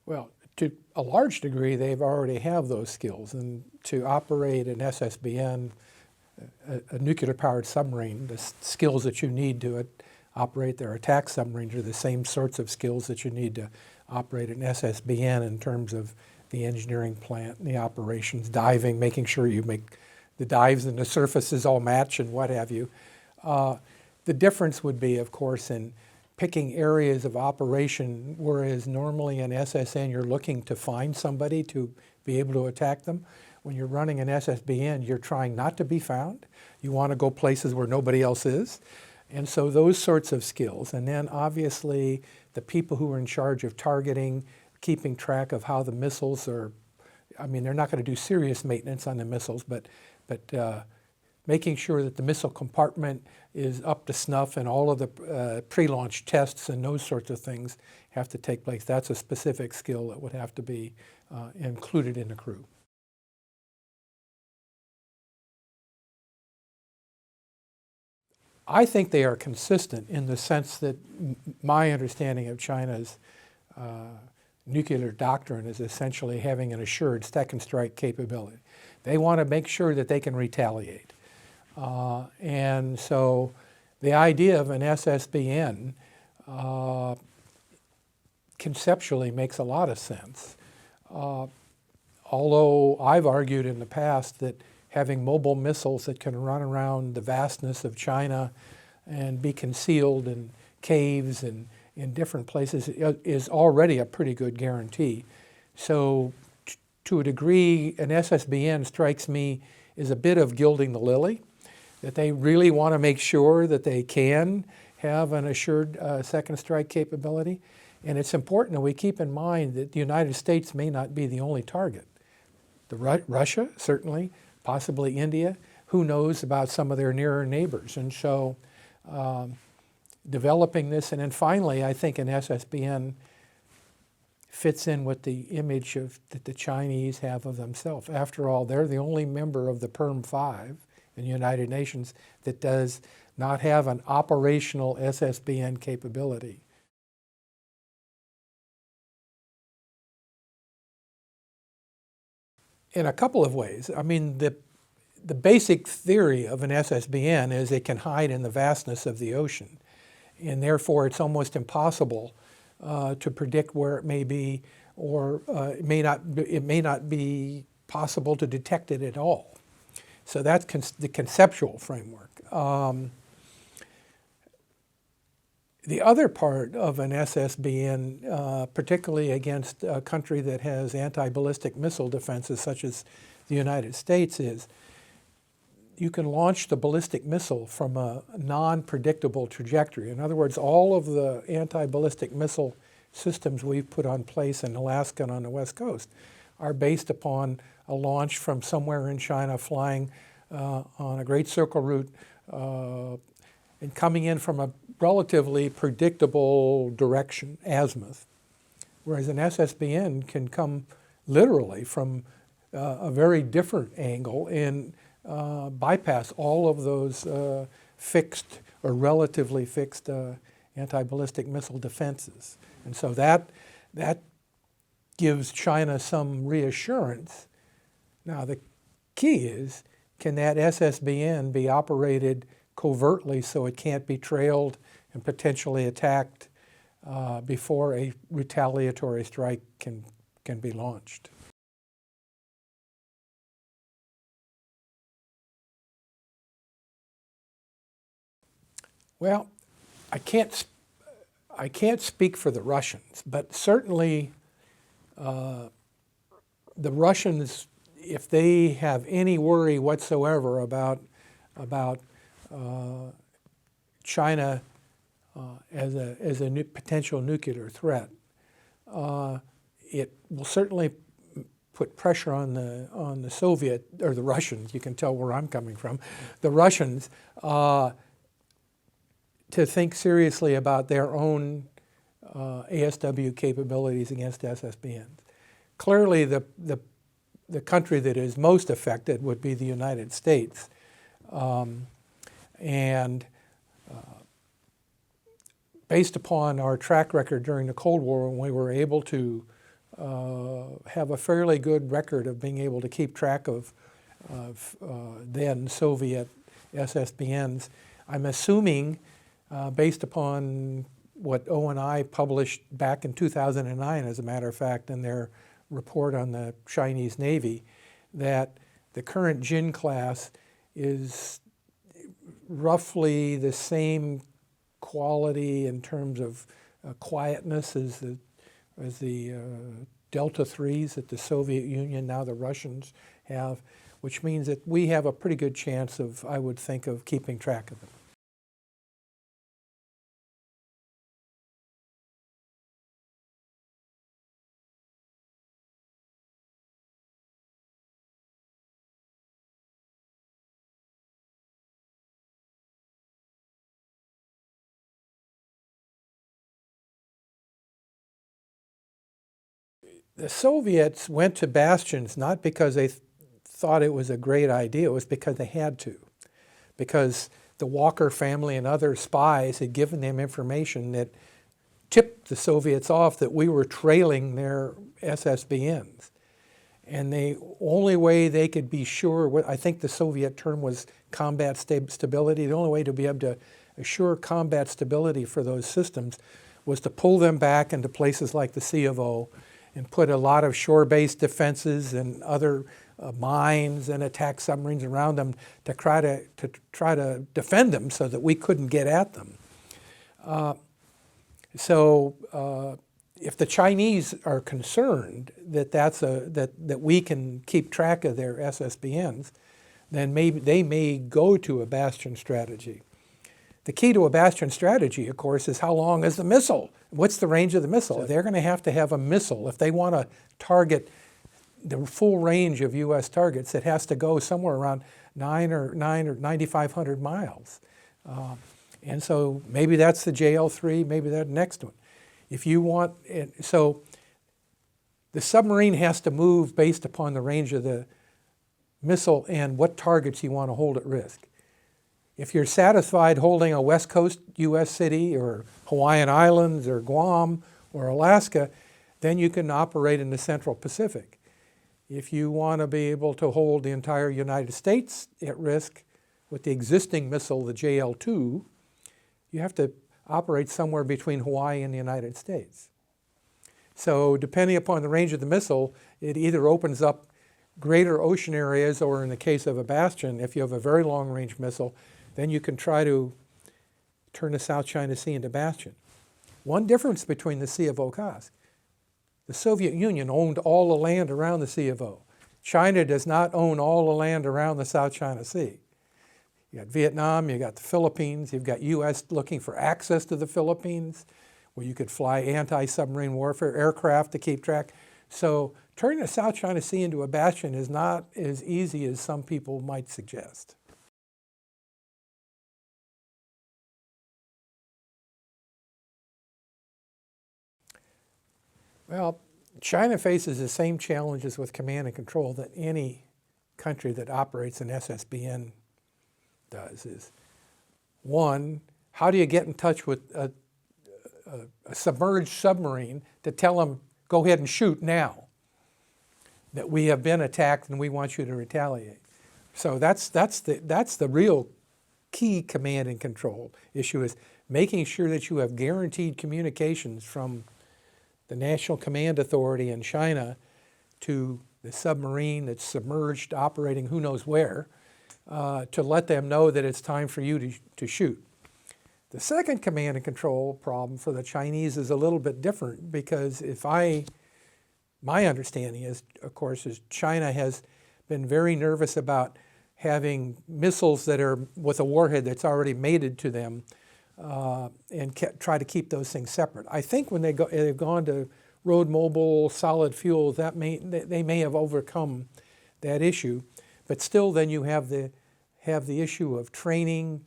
Well, to a large degree, they've already have those skills. And to operate an SSBN, a nuclear-powered submarine, the skills that you need to operate their attack submarines are the same sorts of skills that you need to operate an SSBN in terms of the engineering plant and the operations, diving, making sure you make the dives and the surfaces all match and what have you. The difference would be, of course, in picking areas of operation, whereas normally in SSN you're looking to find somebody to be able to attack them. When you're running an SSBN, you're trying not to be found. You want to go places where nobody else is. And so those sorts of skills. And then obviously the people who are in charge of targeting, keeping track of how the missiles are, I mean, they're not going to do serious maintenance on the missiles, but making sure that the missile compartment is up to snuff and all of the pre-launch tests and those sorts of things have to take place. That's a specific skill that would have to be included in the crew. I think they are consistent in the sense that my understanding of China's nuclear doctrine is essentially having an assured second strike capability. They want to make sure that they can retaliate. And so the idea of an SSBN conceptually makes a lot of sense. Although I've argued in the past that having mobile missiles that can run around the vastness of China and be concealed in caves and in different places is already a pretty good guarantee. So to a degree, an SSBN strikes me as a bit of gilding the lily, that they really want to make sure that they can have an assured second strike capability. And it's important that we keep in mind that the United States may not be the only target. Russia, certainly, possibly India, who knows about some of their nearer neighbors. And so developing this, and then finally, I think an SSBN fits in with the image that the Chinese have of themselves. After all, they're the only member of the PERM 5 in the United Nations that does not have an operational SSBN capability. In a couple of ways. I mean, the basic theory of an SSBN is it can hide in the vastness of the ocean, and therefore it's almost impossible to predict where it may be, or it may not be possible to detect it at all. So that's the conceptual framework. The other part of an SSBN, particularly against a country that has anti-ballistic missile defenses such as the United States, is you can launch the ballistic missile from a non-predictable trajectory. In other words, all of the anti-ballistic missile systems we've put on place in Alaska and on the West Coast are based upon a launch from somewhere in China, flying on a Great Circle route and coming in from a relatively predictable direction, azimuth. Whereas an SSBN can come literally from a very different angle and bypass all of those fixed or relatively fixed anti-ballistic missile defenses. And so that gives China some reassurance. Now the key is, can that SSBN be operated covertly so it can't be trailed and potentially attacked before a retaliatory strike can be launched? Well, I can't speak for the Russians, but certainly the Russians, if they have any worry whatsoever about China as a potential nuclear threat, it will certainly put pressure on the Soviet, or the Russians, you can tell where I'm coming from, the Russians, to think seriously about their own ASW capabilities against SSBNs. Clearly, the country that is most affected would be the United States. And based upon our track record during the Cold War, when we were able to have a fairly good record of being able to keep track of then Soviet SSBNs. I'm assuming, based upon what ONI published back in 2009, as a matter of fact, in their report on the Chinese Navy, that the current Jin-class is roughly the same quality in terms of quietness as the Delta IIIs that the Soviet Union, now the Russians, have, which means that we have a pretty good chance of, I would think, of keeping track of them. The Soviets went to bastions not because they thought it was a great idea, it was because they had to. Because the Walker family and other spies had given them information that tipped the Soviets off that we were trailing their SSBNs. And the only way they could be sure, I think the Soviet term was combat stability, the only way to be able to assure combat stability for those systems was to pull them back into places like the Sea of O and put a lot of shore-based defenses and other mines and attack submarines around them to try to defend them so that we couldn't get at them. If the Chinese are concerned that that we can keep track of their SSBNs, then maybe they may go to a bastion strategy. The key to a bastion strategy, of course, is how long is the missile? What's the range of the missile? They're going to have a missile. If they want to target the full range of U.S. targets, it has to go somewhere around 9 or 9,500 miles. And so maybe that's the JL-3, maybe that next one. If you want, so the submarine has to move based upon the range of the missile and what targets you want to hold at risk. If you're satisfied holding a West Coast U.S. city or Hawaiian Islands or Guam or Alaska, then you can operate in the Central Pacific. If you want to be able to hold the entire United States at risk with the existing missile, the JL-2, you have to operate somewhere between Hawaii and the United States. So depending upon the range of the missile, it either opens up greater ocean areas, or in the case of a bastion, if you have a very long-range missile, then you can try to turn the South China Sea into bastion. One difference between the Sea of Okhotsk: the Soviet Union owned all the land around the Sea of O. China does not own all the land around the South China Sea. You got Vietnam, you got the Philippines, you've got U.S. looking for access to the Philippines, where you could fly anti-submarine warfare aircraft to keep track. So turning the South China Sea into a bastion is not as easy as some people might suggest. Well, China faces the same challenges with command and control that any country that operates an SSBN does. Is one, how do you get in touch with a submerged submarine to tell them, go ahead and shoot now, that we have been attacked and we want you to retaliate? So that's the real key command and control issue, is making sure that you have guaranteed communications from the National Command Authority in China to the submarine that's submerged, operating who knows where, to let them know that it's time for you to shoot. The second command and control problem for the Chinese is a little bit different, because my understanding is, of course, is China has been very nervous about having missiles that are with a warhead that's already mated to them, and try to keep those things separate. I think when they've gone to road mobile solid fuel, they may have overcome that issue, but still, then you have the issue of training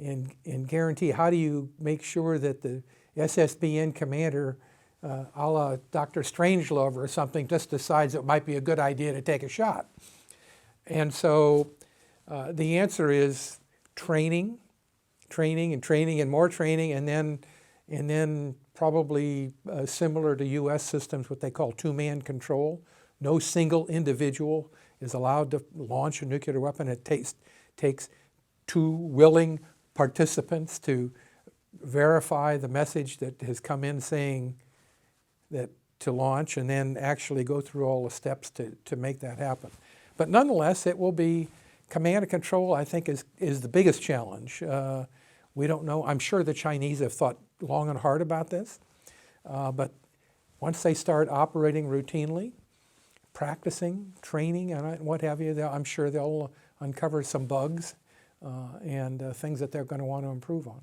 and guarantee. How do you make sure that the SSBN commander, a la Dr. Strangelove or something, just decides it might be a good idea to take a shot? And so the answer is training and more training, and then probably similar to U.S. systems, what they call two-man control. No single individual is allowed to launch a nuclear weapon. It takes two willing participants to verify the message that has come in saying that to launch, and then actually go through all the steps to make that happen. But nonetheless, it will be command and control, I think, is the biggest challenge. We don't know. I'm sure the Chinese have thought long and hard about this. But once they start operating routinely, practicing, training, and what have you, I'm sure they'll uncover some bugs and things that they're going to want to improve on.